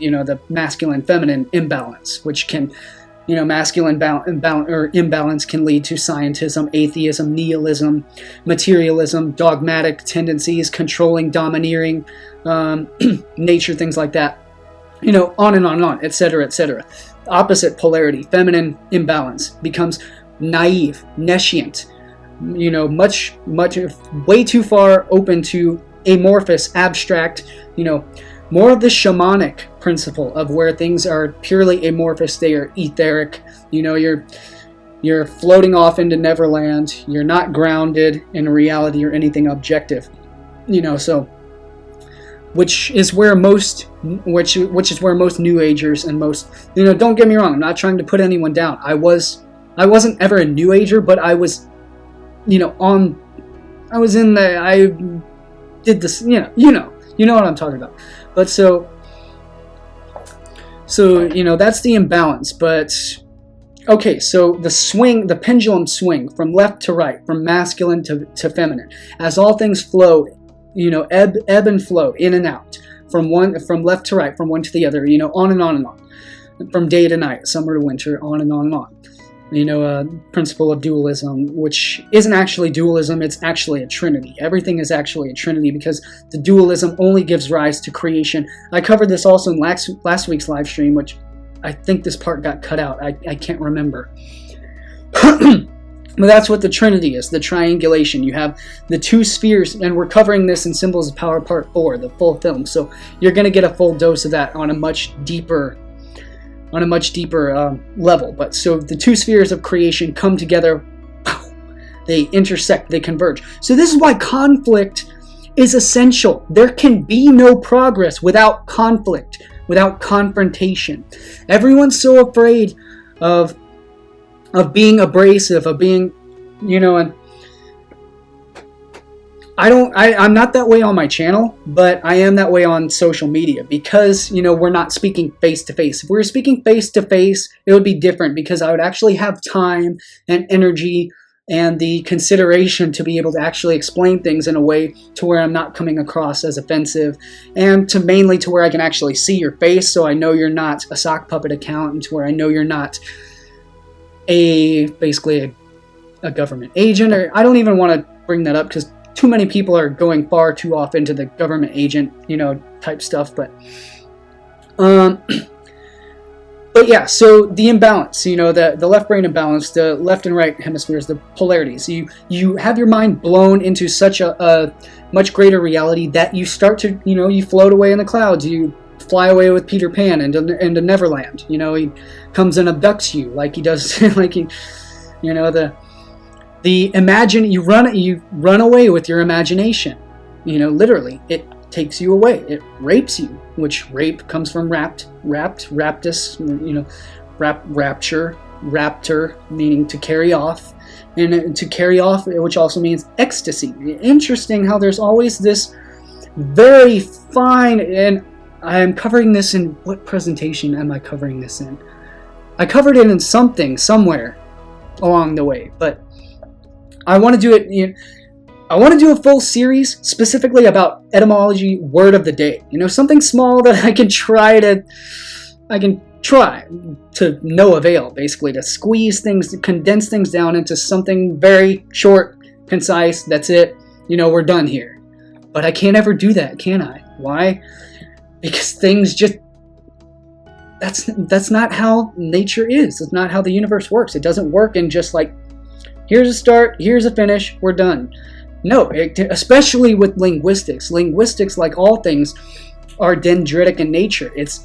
the masculine-feminine imbalance, which can, masculine imbalance can lead to scientism, atheism, nihilism, materialism, dogmatic tendencies, controlling, domineering nature, things like that. On and on and on, etc., etc. Opposite polarity, feminine imbalance, becomes naive, nescient, much, way too far open to amorphous, abstract, more of the shamanic principle of where things are purely amorphous. They are etheric. You're floating off into Neverland. You're not grounded in reality or anything objective. So which is where most New Agers and most, don't get me wrong, I'm not trying to put anyone down. I wasn't ever a New Ager, but I was, I did this, you know what I'm talking about. But so that's the imbalance. But okay, so the pendulum swing from left to right, from masculine to feminine, as all things flow, ebb and flow, in and out, from left to right, from one to the other, on and on and on, from day to night, summer to winter, on and on and on. Principle of dualism, which isn't actually dualism, it's actually a trinity. Everything is actually a trinity because the dualism only gives rise to creation. I covered this also in last week's live stream, which I think this part got cut out. I can't remember. But that's what the trinity is, the triangulation. You have the two spheres, and we're covering this in Symbols of Power Part 4, the full film. So you're going to get a full dose of that on a much deeper level. But so the two spheres of creation come together, they intersect, they converge. So this is why conflict is essential. There can be no progress without conflict, without confrontation. Everyone's so afraid of being abrasive, of being, and I'm not that way on my channel, but I am that way on social media because, we're not speaking face to face. If we were speaking face to face, it would be different because I would actually have time and energy and the consideration to be able to actually explain things in a way to where I'm not coming across as offensive, and mainly to where I can actually see your face, so I know you're not a sock puppet account, and to where I know you're not basically a government agent. Or I don't even want to bring that up because too many people are going far too off into the government agent, type stuff. But yeah, so the imbalance, the left brain imbalance, the left and right hemispheres, the polarities. You have your mind blown into such a much greater reality that you start to, you float away in the clouds. You fly away with Peter Pan into Neverland. He comes and abducts you like he does, like he, you run away with your imagination. Literally, it takes you away. It rapes you, which rape comes from raptus, rapture, raptor, meaning to carry off, and to carry off, which also means ecstasy. Interesting how there's always this very fine, and I am covering this in, what presentation am I covering this in? I covered it in something, somewhere along the way, but I want to do it, I want to do a full series specifically about etymology, word of the day. Something small that I can try to no avail, basically, to squeeze things, to condense things down into something very short, concise, that's it, we're done here. But I can't ever do that, can I? Why? Because things just, that's not how nature is. It's not how the universe works. It doesn't work in just like, here's a start, here's a finish, we're done. No, especially with linguistics. Linguistics, like all things, are dendritic in nature. It's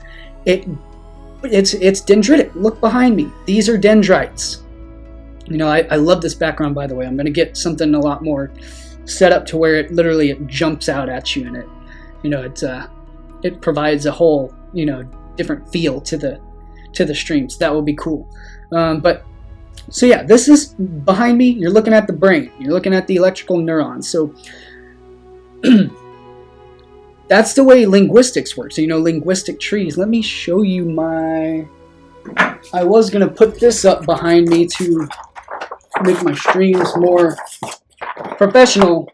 dendritic. Look behind me. These are dendrites. I love this background, by the way. I'm going to get something a lot more set up to where it jumps out at you, and it provides a whole, different feel to the streams. That will be cool. So yeah, this is behind me. You're looking at the brain. You're looking at the electrical neurons. So that's the way linguistics works. Linguistic trees. Let me show you I was going to put this up behind me to make my streams more professional.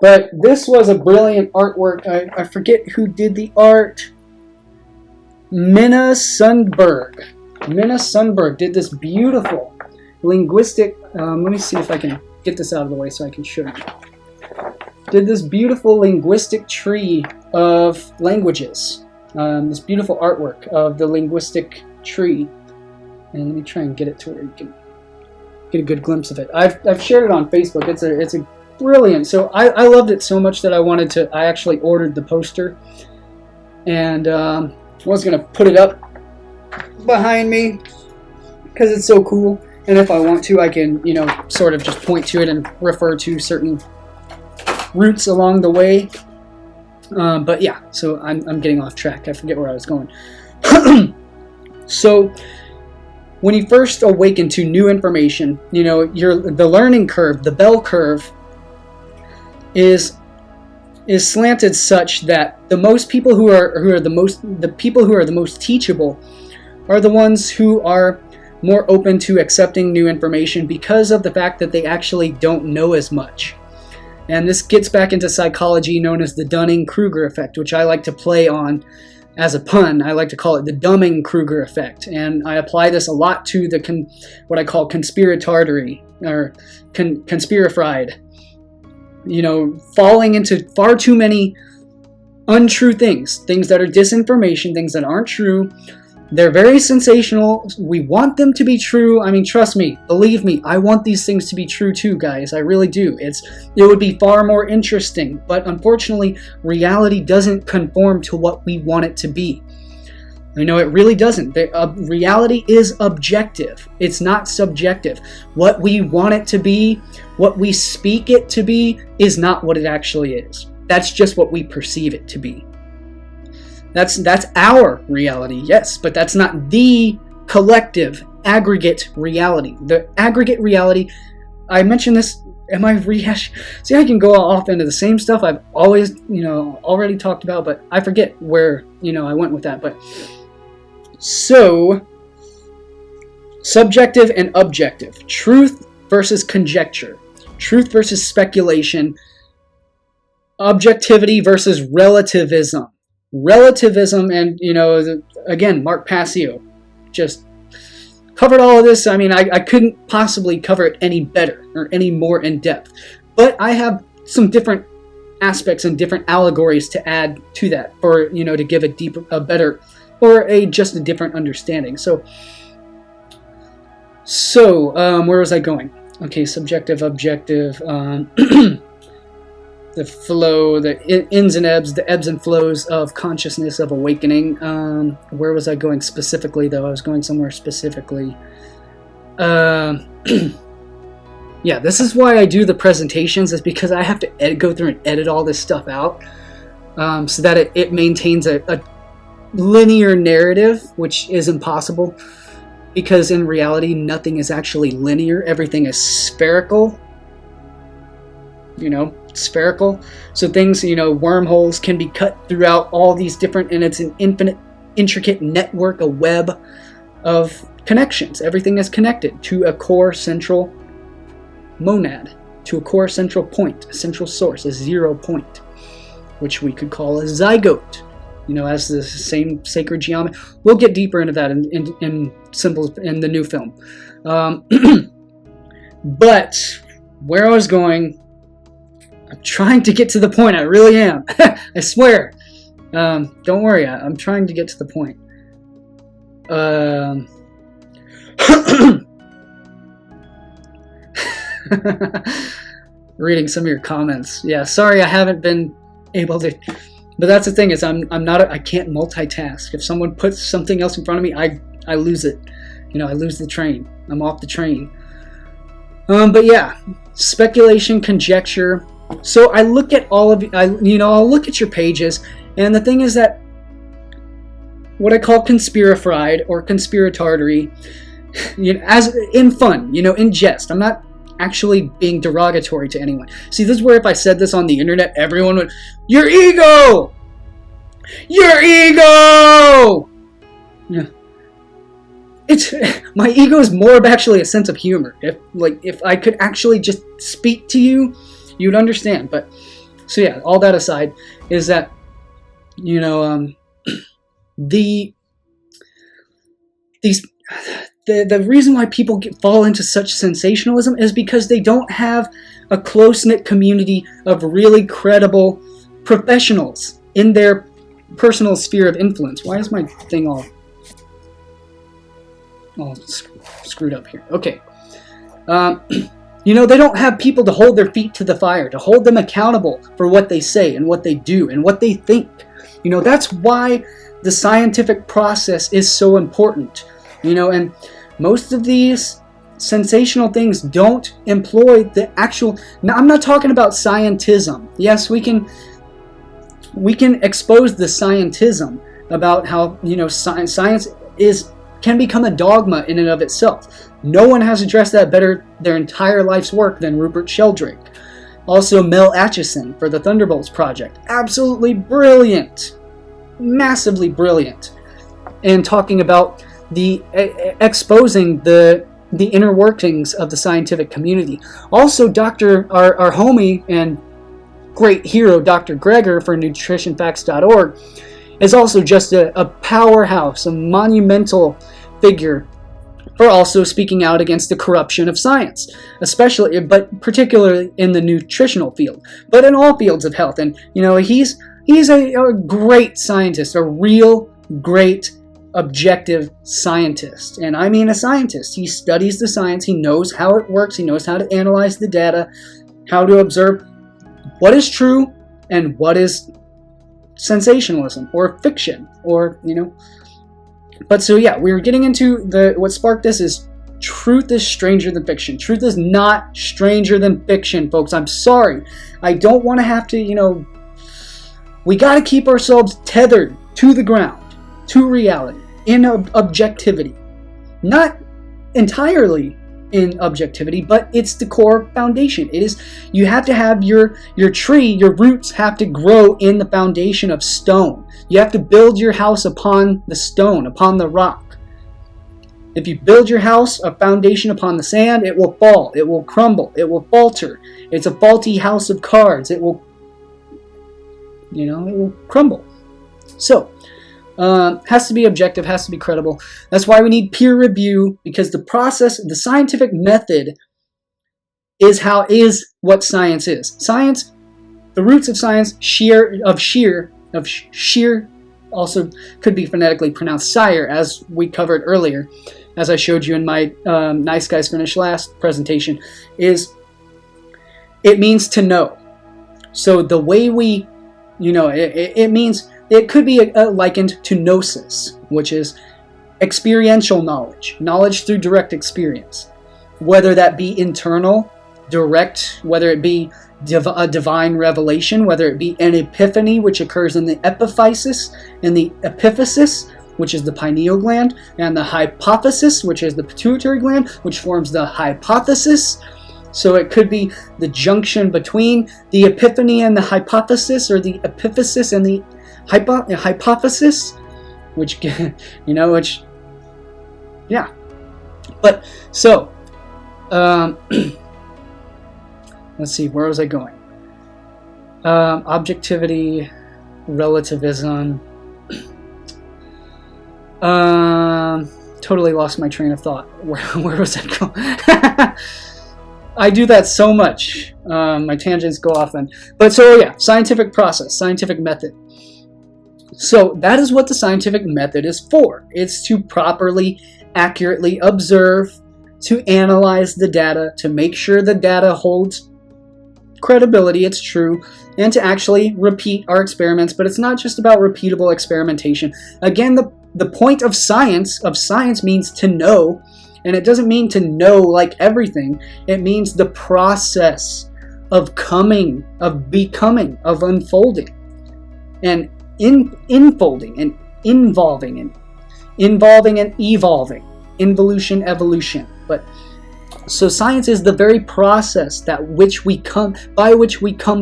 But this was a brilliant artwork. I forget who did the art. Minna Sundberg did this beautiful linguistic, let me see if I can get this out of the way so I can show you. Did this beautiful linguistic tree of languages. This beautiful artwork of the linguistic tree. And let me try and get it to where you can get a good glimpse of it. I've shared it on Facebook. It's a brilliant. So I loved it so much that I actually ordered the poster. And was going to put it up behind me because it's so cool. And if I want to, I can, sort of just point to it and refer to certain routes along the way. But yeah, so I'm getting off track. I forget where I was going. So when you first awaken to new information, the learning curve, the bell curve, is slanted such that the people who are the most teachable are the ones who are more open to accepting new information because of the fact that they actually don't know as much. And this gets back into psychology known as the Dunning-Kruger Effect, which I like to play on as a pun. I like to call it the Dunning-Kruger Effect. And I apply this a lot to what I call conspiratory or conspirifried. Falling into far too many untrue things that are disinformation, things that aren't true. They're very sensational. We want them to be true. I mean, trust me, believe me, I want these things to be true too, guys. I really do. It would be far more interesting, but unfortunately, reality doesn't conform to what we want it to be. It really doesn't. Reality is objective. It's not subjective. What we want it to be, what we speak it to be, is not what it actually is. That's just what we perceive it to be. That's our reality, yes, but that's not the collective aggregate reality. The aggregate reality, I mentioned this, am I rehash? See, I can go off into the same stuff I've always, already talked about, but I forget where, I went with that. But so, subjective and objective, truth versus conjecture, truth versus speculation, objectivity versus relativism. Relativism and, again, Mark Passio just covered all of this. I mean, I couldn't possibly cover it any better or any more in depth. But I have some different aspects and different allegories to add to that for, to give a better, or just a different understanding. So where was I going? Okay, subjective, objective, the flow, the ins and ebbs, the ebbs and flows of consciousness, of awakening. Where was I going specifically, though? I was going somewhere specifically. Yeah, this is why I do the presentations, is because I have to go through and edit all this stuff out so that it maintains a linear narrative, which is impossible, because in reality, nothing is actually linear. Everything is spherical. Spherical. So things, wormholes can be cut throughout all these different, and it's an intricate network, a web of connections. Everything is connected to a core central monad, to a core central point, a central source, a 0 point, which we could call a zygote, as the same sacred geometry. We'll get deeper into that in symbols in the new film. But where I was going, I'm trying to get to the point. I really am. I swear. Don't worry. I'm trying to get to the point. Reading some of your comments. Yeah, sorry I haven't been able to. But that's the thing, is I can't multitask. If someone puts something else in front of me, I lose it. I lose the train. I'm off the train. But yeah, speculation, conjecture. So I look at all of you, I'll look at your pages, and the thing is that what I call conspirifried or conspiratory, as in fun, in jest. I'm not actually being derogatory to anyone. See, this is where if I said this on the internet, everyone would, your ego! Your ego! Yeah. My ego is more of actually a sense of humor. If I could actually just speak to you, you'd understand. But so yeah, all that aside, is that the the reason why people fall into such sensationalism is because they don't have a close-knit community of really credible professionals in their personal sphere of influence. Why is my thing all screwed up here? Okay. They don't have people to hold their feet to the fire, to hold them accountable for what they say and what they do and what they think. That's why the scientific process is so important. And most of these sensational things don't employ the actual... Now, I'm not talking about scientism. Yes, we can expose the scientism about how, science can become a dogma in and of itself. No one has addressed that better their entire life's work than Rupert Sheldrake. Also, Mel Acheson for the Thunderbolts Project. Absolutely brilliant. Massively brilliant. And talking about exposing the inner workings of the scientific community. Also, our homie and great hero, Dr. Krueger for nutritionfacts.org, is also just a powerhouse, a monumental figure for also speaking out against the corruption of science, but particularly in the nutritional field, but in all fields of health. And he's a great scientist, a real great objective scientist. And I mean a scientist. He studies the science, he knows how it works, he knows how to analyze the data, how to observe what is true and what is sensationalism or fiction, or But so yeah, we were getting into what sparked this is truth is stranger than fiction. Truth is not stranger than fiction, folks. I'm sorry. I don't want to have to, we got to keep ourselves tethered to the ground, to reality, in objectivity. Not entirely in objectivity, but it's the core foundation. It is, you have to have your tree, your roots have to grow in the foundation of stone. You have to build your house upon the stone, upon the rock. If you build your house, a foundation upon the sand, it will fall, it will crumble, it will falter. It's a faulty house of cards. It will, it will crumble. So, has to be objective, has to be credible. That's why we need peer review, because the process, the scientific method is what science is. Science, the roots of science, sheer, also could be phonetically pronounced sire, as we covered earlier, as I showed you in my Nice Guys Finish Last presentation, it means to know. So the way we, it means, it could be likened to gnosis, which is experiential knowledge, knowledge through direct experience, whether that be internal, direct, whether it be a divine revelation, whether it be an epiphany, which occurs in the epiphysis, and the epiphysis, which is the pineal gland, and the hypophysis, which is the pituitary gland, which forms the hypothesis. So it could be the junction between the epiphany and the hypothesis, or the epiphysis and the hypothesis, which, yeah. But, so, let's see, where was I going? Objectivity, relativism. Totally lost my train of thought. Where was I going? I do that so much. My tangents go off then. But so yeah, scientific process, scientific method. So that is what the scientific method is for. It's to properly, accurately observe, to analyze the data, to make sure the data holds credibility, it's true, and to actually repeat our experiments. But it's not just about repeatable experimentation. Again, the point of science means to know, and it doesn't mean to know like everything. It means the process of coming, of becoming, of unfolding, and infolding, and involving, and evolving, involution, evolution. But so science is the very process by which we come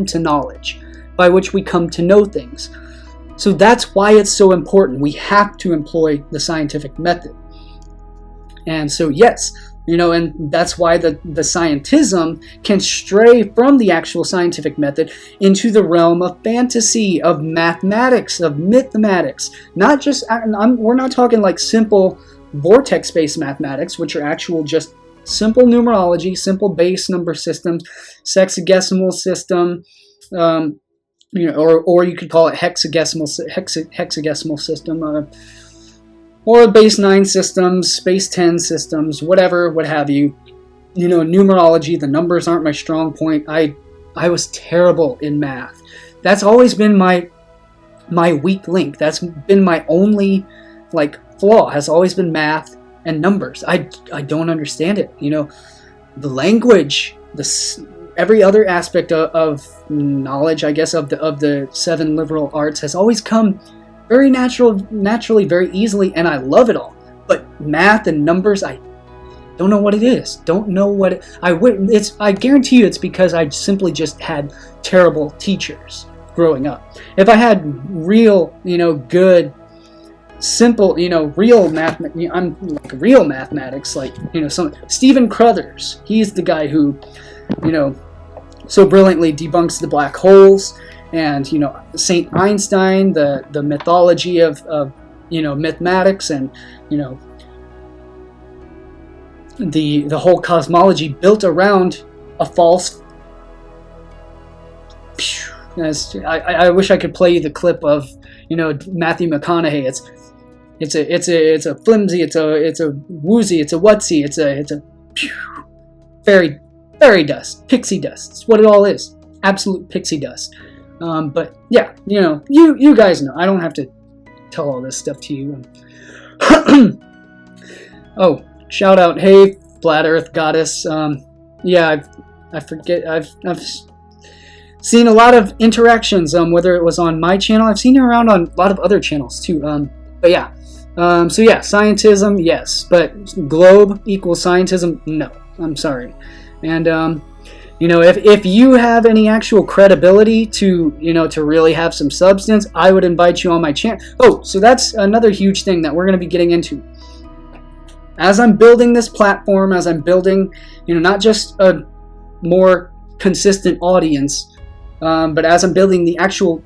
to knowledge, by which we come to know things. So that's why it's so important. We have to employ the scientific method. And so yes, and that's why the scientism can stray from the actual scientific method into the realm of fantasy, of mathematics, of mythematics. Not just, we're not talking like simple vortex-based mathematics, which are actual just simple numerology, simple base number systems, sexagesimal system, or you could call it hexagesimal system, or base 9 systems, base 10 systems, whatever, what have you. Numerology, the numbers aren't my strong point. I was terrible in math. That's always been my weak link. That's been my only flaw, has always been math and numbers. I don't understand it. The language, every other aspect of knowledge, I guess, of the 7 liberal arts has always come very naturally, very easily, and I love it all. But math and numbers, I don't know what it is. Don't know what I guarantee you it's because I simply just had terrible teachers growing up. If I had real, good, simple, real real mathematics, some Stephen Crothers, he's the guy who, so brilliantly debunks the black holes, and Saint Einstein, the mythology of mathematics, and the whole cosmology built around a false. I wish I could play you the clip of Matthew McConaughey. It's a flimsy, it's a woozy, it's a wutsy, it's a fairy dust, pixie dust. It's what it all is. Absolute pixie dust. But yeah, you guys know. I don't have to tell all this stuff to you. Oh, shout out, hey, Flat Earth Goddess. Yeah, I forget. I've seen a lot of interactions. Whether it was on my channel, I've seen it around on a lot of other channels too. But yeah. So yeah, scientism, yes, but globe equals scientism, no. I'm sorry. And if you have any actual credibility to to really have some substance, I would invite you on my channel. Oh, so that's another huge thing that we're going to be getting into. As I'm building this platform, as I'm building, not just a more consistent audience, but as I'm building the actual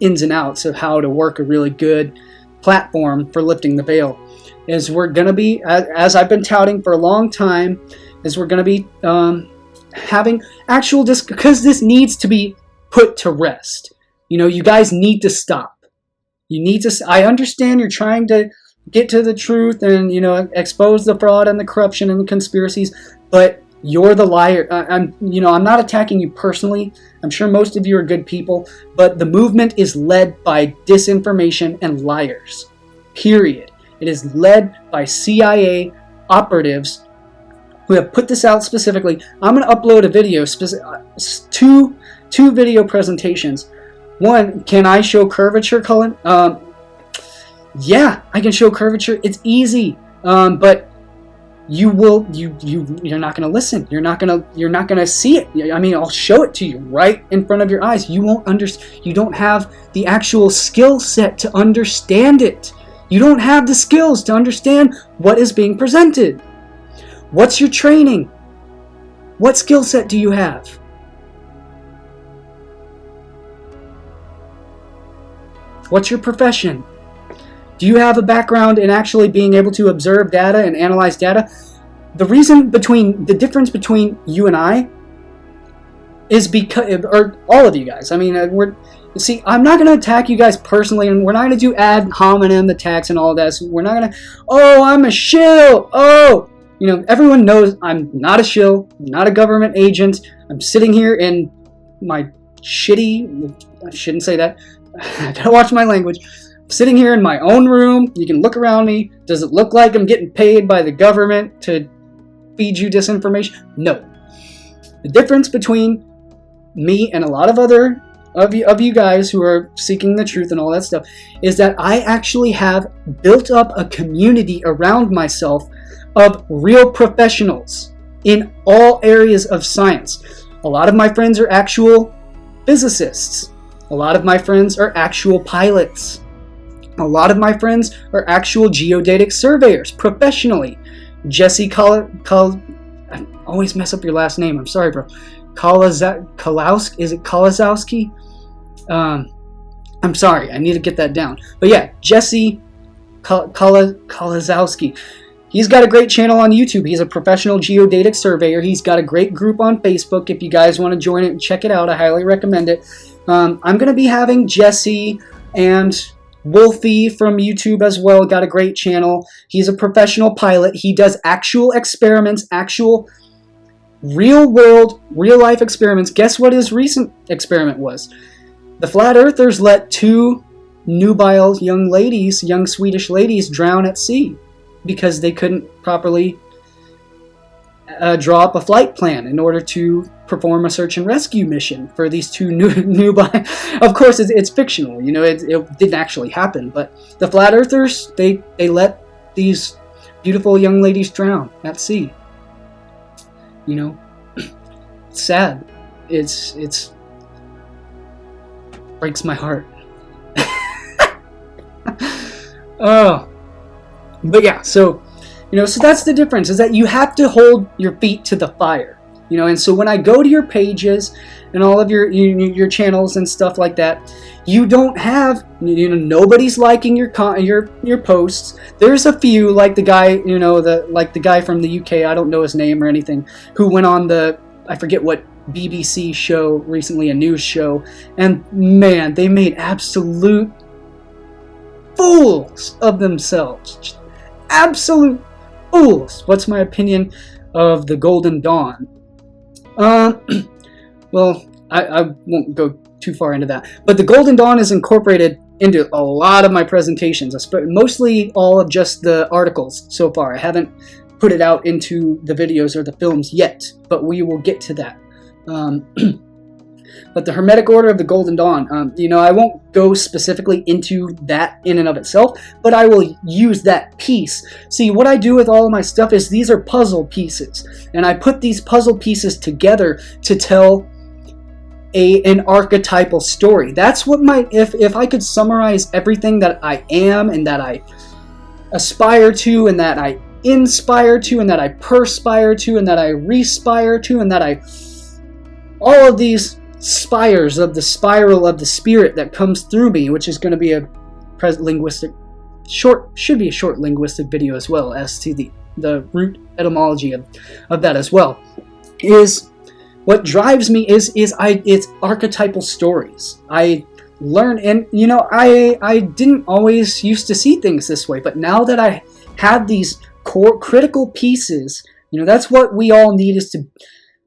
ins and outs of how to work a really good platform for lifting the veil, is we're going to be, as I've been touting for a long time, is we're going to be having actual because this needs to be put to rest. You guys need to stop. You need to. I understand you're trying to get to the truth and expose the fraud and the corruption and the conspiracies, but you're the liar. I'm not attacking you personally. I'm sure most of you are good people, but the movement is led by disinformation and liars. Period. It is led by CIA operatives who have put this out specifically. I'm going to upload a video, two video presentations. One, can I show curvature, Cullen? Yeah, I can show curvature. It's easy, but you're not going to listen. You're not going to see it. I mean, I'll show it to you right in front of your eyes. You won't understand. You don't have the actual skill set to understand it. You don't have the skills to understand what is being presented. What's your training? What skill set do you have? What's your profession? Do you have a background in actually being able to observe data and analyze data? The difference between you and I is because, or all of you guys, I mean, I'm not going to attack you guys personally, and we're not going to do ad hominem attacks and all that. So we're not going to, I'm a shill. Everyone knows I'm not a shill, I'm not a government agent. I'm sitting here in my I shouldn't say that. I gotta watch my language. I'm sitting here in my own room. You can look around me. Does it look like I'm getting paid by the government to feed you disinformation? No. The difference between me and a lot of other of you guys who are seeking the truth and all that stuff is that I actually have built up a community around myself of real professionals in all areas of science. A lot of my friends are actual physicists. A lot of my friends are actual pilots. A lot of my friends are actual geodetic surveyors professionally. Jesse I always mess up your last name. I'm sorry, bro. Kolowski? Is it Kolozowski? I'm sorry. I need to get that down. But yeah, Jesse Kolazowski. He's got a great channel on YouTube. He's a professional geodatic surveyor. He's got a great group on Facebook. If you guys want to join it and check it out, I highly recommend it. I'm going to be having Jesse and Wolfie from YouTube as well. Got a great channel. He's a professional pilot. He does actual experiments, actual real world, real life experiments. Guess what his recent experiment was? The flat earthers let 2 nubile young ladies, young Swedish ladies, drown at sea because they couldn't properly draw up a flight plan in order to perform a search and rescue mission for these 2 nubile. Of course, it's fictional, you know, it didn't actually happen, but the flat earthers, they let these beautiful young ladies drown at sea. You know, it's sad. It's breaks my heart. Oh, but yeah, so, you know, so that's the difference, is that you have to hold your feet to the fire, you know. And so when I go to your pages and all of your channels and stuff like that, you don't have, you know, nobody's liking your posts. There's a few, like the guy, you know, the guy from the UK, I don't know his name or anything, who went on the, I forget what BBC show recently, a news show, and man, they made absolute fools of themselves. Absolute fools. What's my opinion of the Golden Dawn? Well, I won't go too far into that. But the Golden Dawn is incorporated into a lot of my presentations, mostly all of just the articles so far. I haven't put it out into the videos or the films yet, but we will get to that. But the Hermetic Order of the Golden Dawn, you know, I won't go specifically into that in and of itself, but I will use that piece. See, what I do with all of my stuff is these are puzzle pieces, and I put these puzzle pieces together to tell an archetypal story. That's what if I could summarize everything that I am and that I aspire to and that I inspire to and that I perspire to and that I respire to and that all of these spires of the spiral of the spirit that comes through me, which is going to be a should be a short linguistic video as well, as to the root etymology of that as well, is what drives me it's archetypal stories. I learn, and you know, I didn't always used to see things this way, but now that I have these core critical pieces, you know, that's what we all need, is to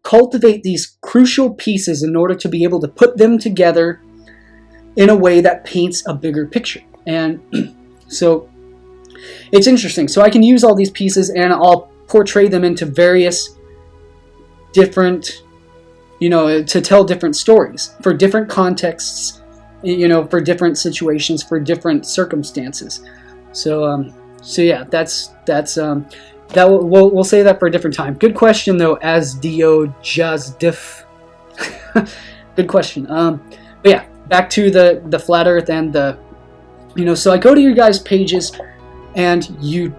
cultivate these crucial pieces in order to be able to put them together in a way that paints a bigger picture. And so it's interesting. So I can use all these pieces and I'll portray them into various different, you know, to tell different stories for different contexts, you know, for different situations, for different circumstances. So yeah, that's that we'll say that for a different time. Good question though, as Dio Jazdif. Good question. But yeah, back to the flat Earth and the, you know. So I go to your guys' pages, and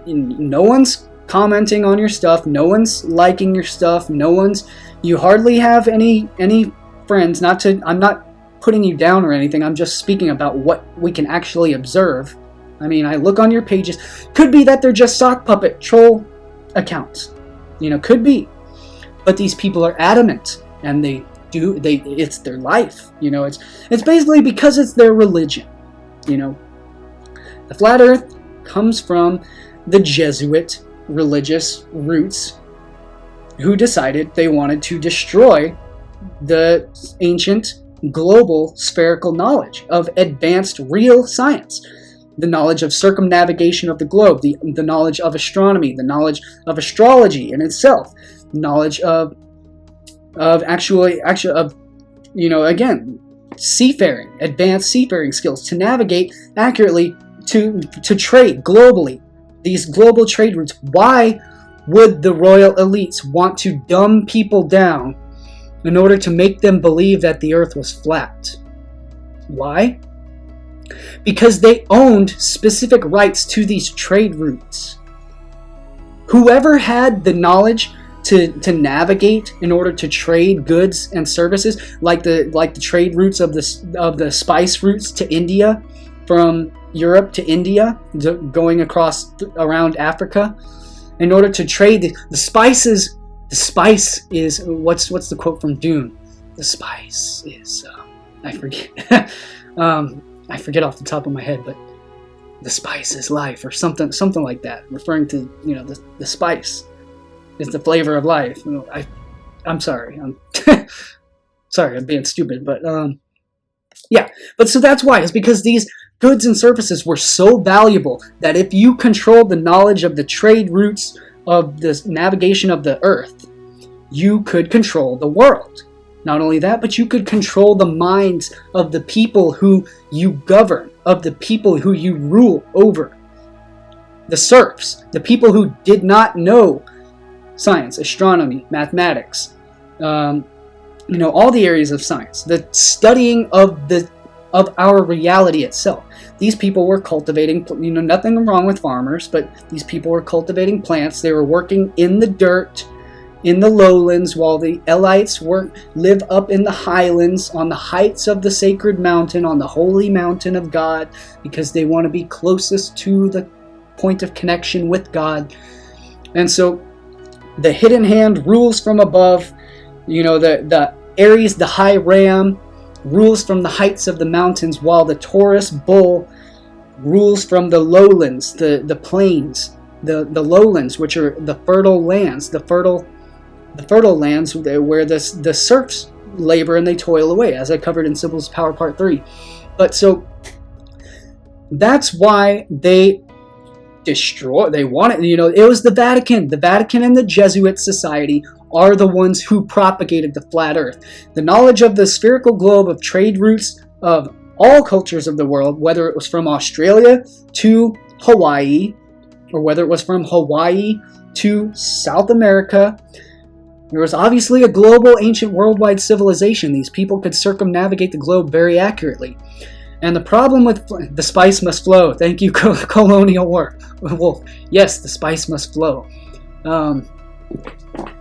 no one's commenting on your stuff, no one's liking your stuff, you hardly have any friends. I'm not putting you down or anything. I'm just speaking about what we can actually observe. I mean, I look on your pages. Could be that they're just sock puppet troll accounts, you know, could be, but these people are adamant, and it's their life, you know. It's basically because it's their religion, you know. The flat Earth comes from the Jesuit religious roots, who decided they wanted to destroy the ancient global spherical knowledge of advanced real science. The knowledge of circumnavigation of the globe, the knowledge of astronomy, the knowledge of astrology in itself, knowledge of actually, you know, again, seafaring, advanced seafaring skills to navigate accurately, to trade globally, these global trade routes. Why would the royal elites want to dumb people down in order to make them believe that the earth was flat? Why? Because they owned specific rights to these trade routes. Whoever had the knowledge to navigate in order to trade goods and services, like the trade routes of the spice routes to India from Europe to India, going across around Africa, in order to trade the spices. The spice is, what's the quote from Dune? The spice is, I forget. I forget off the top of my head, but the spice is life, or something like that, referring to, you know, the spice is the flavor of life. You know, I'm sorry. Sorry, I'm being stupid, but yeah. But so that's why. It's because these goods and services were so valuable that if you controlled the knowledge of the trade routes of the navigation of the earth, you could control the world. Not only that, but you could control the minds of the people who you govern, of the people who you rule over. The serfs, the people who did not know science, astronomy, mathematics, you know, all the areas of science, the studying of our reality itself. These people were cultivating, you know, nothing wrong with farmers, but these people were cultivating plants. They were working in the dirt, in the lowlands, while the elites live up in the highlands, on the heights of the sacred mountain, on the holy mountain of God, because they want to be closest to the point of connection with God. And so the hidden hand rules from above. You know, the Aries, the high ram, rules from the heights of the mountains, while the Taurus bull rules from the lowlands, the plains, the lowlands, which are the fertile lands, the fertile lands where the serfs labor and they toil away, as I covered in Symbols of Power Part 3. But so that's why they wanted, you know, it was the Vatican and the Jesuit Society are the ones who propagated the flat earth. The knowledge of the spherical globe, of trade routes of all cultures of the world, whether it was from Australia to Hawaii, or whether it was from Hawaii to South America. There was obviously a global, ancient, worldwide civilization. These people could circumnavigate the globe very accurately. And the problem with the spice must flow. Thank you, Colonial War. Well, yes, the spice must flow.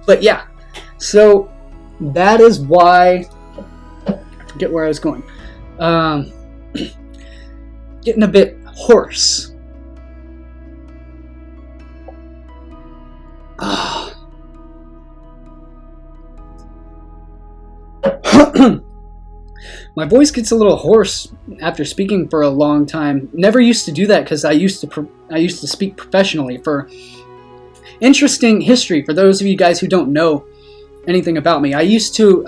But yeah, so that is why, I forget where I was going. Getting a bit hoarse. My voice gets a little hoarse after speaking for a long time. Never used to do that because I used to speak professionally. For interesting history, for those of you guys who don't know anything about me, I used to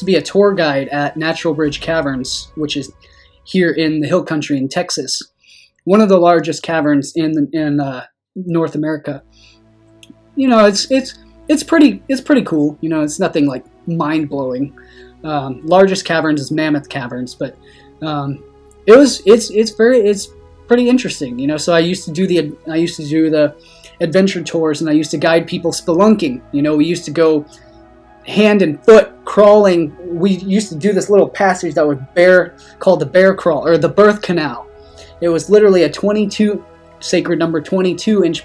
be a tour guide at Natural Bridge Caverns, which is here in the Hill Country in Texas, one of the largest caverns in North America. You know, it's pretty cool. You know, it's nothing like mind blowing. Largest caverns is Mammoth Caverns, but it's pretty interesting. You know, so I used to do the adventure tours, and I used to guide people spelunking. You know, we used to go hand and foot crawling. We used to do this little passage that was called the bear crawl, or the birth canal. It was literally a sacred number 22-inch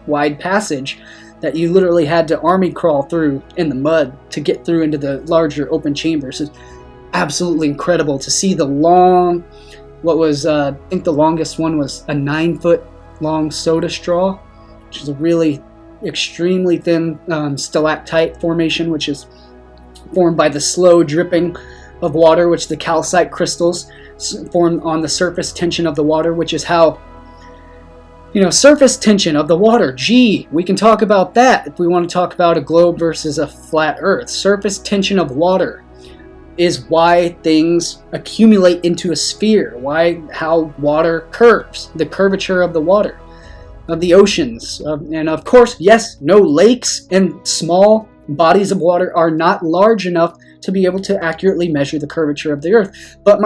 wide passage that you literally had to army crawl through in the mud to get through into the larger open chambers. It's absolutely incredible to see the long, I think the longest one was a 9-foot long soda straw, which is a really extremely thin stalactite formation, which is formed by the slow dripping of water, which the calcite crystals form on the surface tension of the water, which is how, you know, surface tension of the water. Gee, we can talk about that if we want to talk about a globe versus a flat earth. Surface tension of water is why things accumulate into a sphere, how water curves, the curvature of the water, of the oceans. And of course, yes, no lakes and small bodies of water are not large enough to be able to accurately measure the curvature of the earth. But